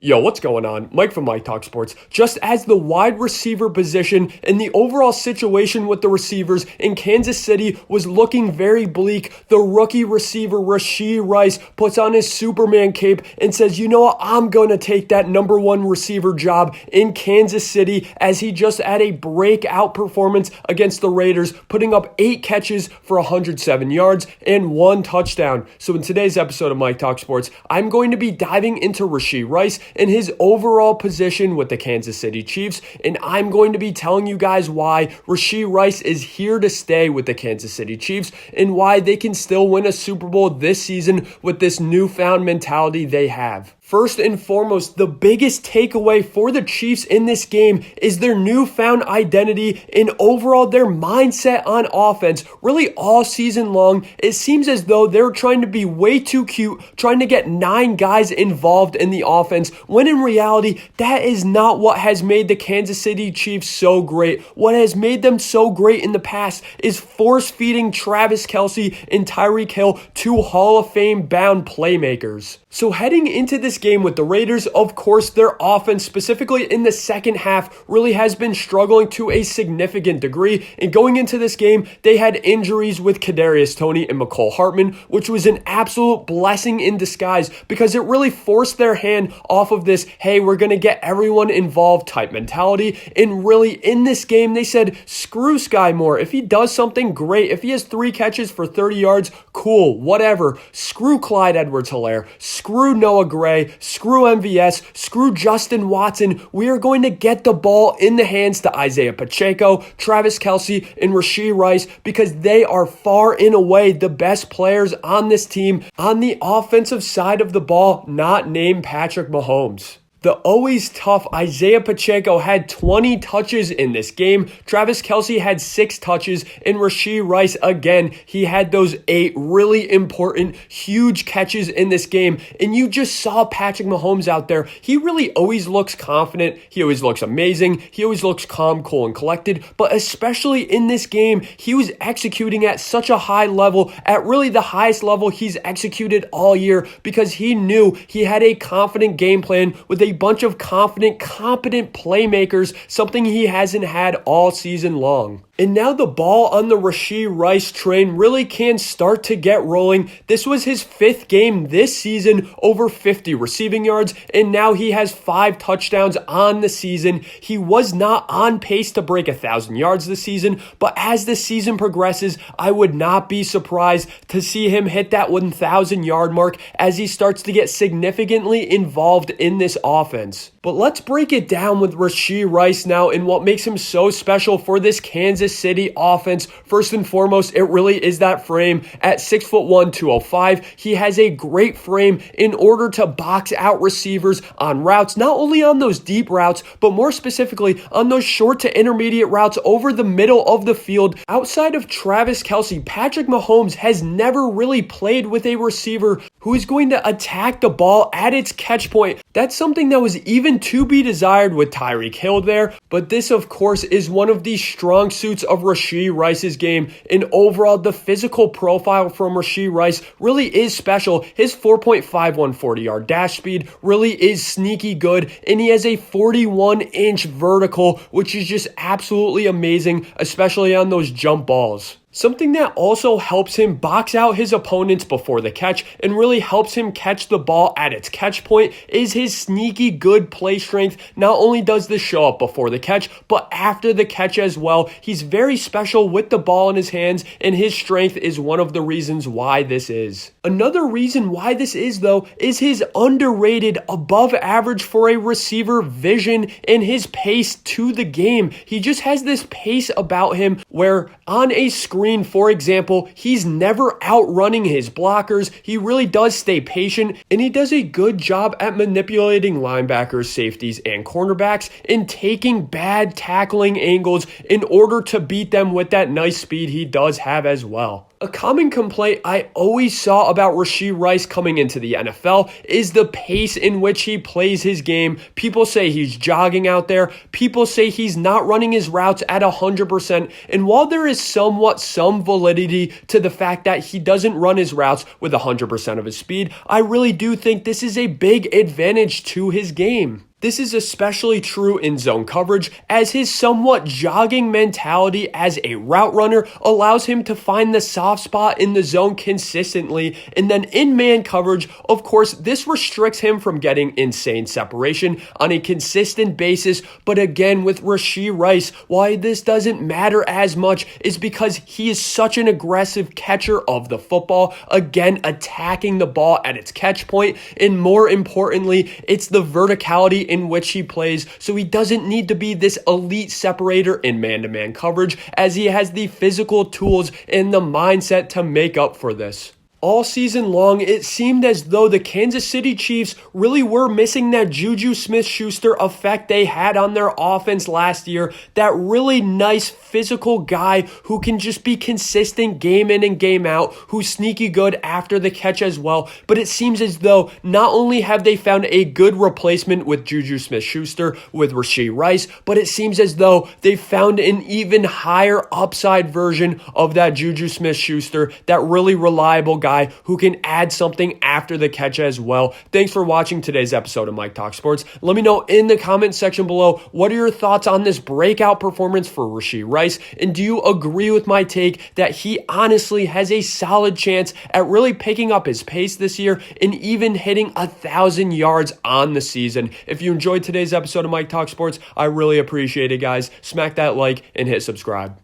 Yo, what's going on? Mike from Mike Talk Sports. Just as the wide receiver position and the overall situation with the receivers in Kansas City was looking very bleak, the rookie receiver Rashee Rice puts on his Superman cape and says, you know what, I'm going to take that number one receiver job in Kansas City, as he just had a breakout performance against the Raiders, putting up 8 catches for 107 yards and 1 touchdown. So in today's episode of Mike Talk Sports, I'm going to be diving into Rashee Rice and his overall position with the Kansas City Chiefs, and I'm going to be telling you guys why Rashee Rice is here to stay with the Kansas City Chiefs and why they can still win a Super Bowl this season with this newfound mentality they have. First and foremost, the biggest takeaway for the Chiefs in this game is their newfound identity and overall their mindset on offense. Really all season long, it seems as though they're trying to be way too cute, trying to get 9 guys involved in the offense, when in reality, that is not what has made the Kansas City Chiefs so great. What has made them so great in the past is force-feeding Travis Kelce and Tyreek Hill, 2 Hall of Fame bound playmakers. So heading into this game with the Raiders, of course, their offense, specifically in the second half, really has been struggling to a significant degree. And going into this game, they had injuries with Kadarius Toney and McCole Hartman, which was an absolute blessing in disguise because it really forced their hand off of this, hey, we're going to get everyone involved type mentality. And really, in this game, they said, screw Sky Moore. If he does something, great. If he has 3 catches for 30 yards, cool, whatever. Screw Clyde Edwards-Helaire. Screw Noah Gray, screw MVS, screw Justin Watson. We are going to get the ball in the hands to Isaiah Pacheco, Travis Kelce, and Rashee Rice because they are far and away the best players on this team on the offensive side of the ball, not named Patrick Mahomes. The always tough Isaiah Pacheco had 20 touches in this game. Travis Kelce had 6 touches, and Rashee Rice, again, he had those 8 really important, huge catches in this game. And you just saw Patrick Mahomes out there. He really always looks confident. He always looks amazing. He always looks calm, cool, and collected. But especially in this game, he was executing at such a high level, at really the highest level he's executed all year, because he knew he had a confident game plan with a bunch of confident, competent playmakers, something he hasn't had all season long. And now the ball on the Rashee Rice train really can start to get rolling. This was his 5th game this season, over 50 receiving yards, and now he has 5 touchdowns on the season. He was not on pace to break 1,000 yards this season, but as the season progresses, I would not be surprised to see him hit that 1,000-yard mark as he starts to get significantly involved in this offense. But let's break it down with Rashee Rice now and what makes him so special for this Kansas City offense. First and foremost, it really is that frame. At 6'1", 205, he has a great frame in order to box out receivers on routes, not only on those deep routes, but more specifically on those short to intermediate routes over the middle of the field. Outside of Travis Kelce, Patrick Mahomes has never really played with a receiver who is going to attack the ball at its catch point. That's something that was even to be desired with Tyreek Hill there, but this, of course, is one of the strong suits of Rashee Rice's game. And overall, the physical profile from Rashee Rice really is special. His 4.51 40-yard dash speed really is sneaky good, and he has a 41-inch vertical, which is just absolutely amazing, especially on those jump balls. Something that also helps him box out his opponents before the catch and really helps him catch the ball at its catch point is his sneaky good play strength. Not only does this show up before the catch, but after the catch as well. He's very special with the ball in his hands, and his strength is one of the reasons why this is. Another reason why this is, though, is his underrated, above average for a receiver vision and his pace to the game. He just has this pace about him where on a screen, for example, he's never outrunning his blockers. He really does stay patient, and he does a good job at manipulating linebackers, safeties, and cornerbacks and taking bad tackling angles in order to beat them with that nice speed he does have as well. A common complaint I always saw about Rashee Rice coming into the NFL is the pace in which he plays his game. People say he's jogging out there. People say he's not running his routes at 100%. And while there is somewhat some validity to the fact that he doesn't run his routes with 100% of his speed, I really do think this is a big advantage to his game. This is especially true in zone coverage, as his somewhat jogging mentality as a route runner allows him to find the soft spot in the zone consistently. And then in man coverage, of course, this restricts him from getting insane separation on a consistent basis. But again, with Rashee Rice, why this doesn't matter as much is because he is such an aggressive catcher of the football, again, attacking the ball at its catch point. And more importantly, it's the verticality in which he plays, so he doesn't need to be this elite separator in man-to-man coverage, as he has the physical tools and the mindset to make up for this. All season long, it seemed as though the Kansas City Chiefs really were missing that Juju Smith-Schuster effect they had on their offense last year. That really nice physical guy who can just be consistent game in and game out, who's sneaky good after the catch as well. But it seems as though not only have they found a good replacement with Juju Smith-Schuster, with Rashee Rice, but it seems as though they found an even higher upside version of that Juju Smith-Schuster, that really reliable guy who can add something after the catch as well. Thanks for watching today's episode of Mike Talk Sports. Let me know in the comment section below, what are your thoughts on this breakout performance for Rashee Rice? And do you agree with my take that he honestly has a solid chance at really picking up his pace this year and even hitting 1,000 yards on the season? If you enjoyed today's episode of Mike Talk Sports, I really appreciate it, guys. Smack that like and hit subscribe.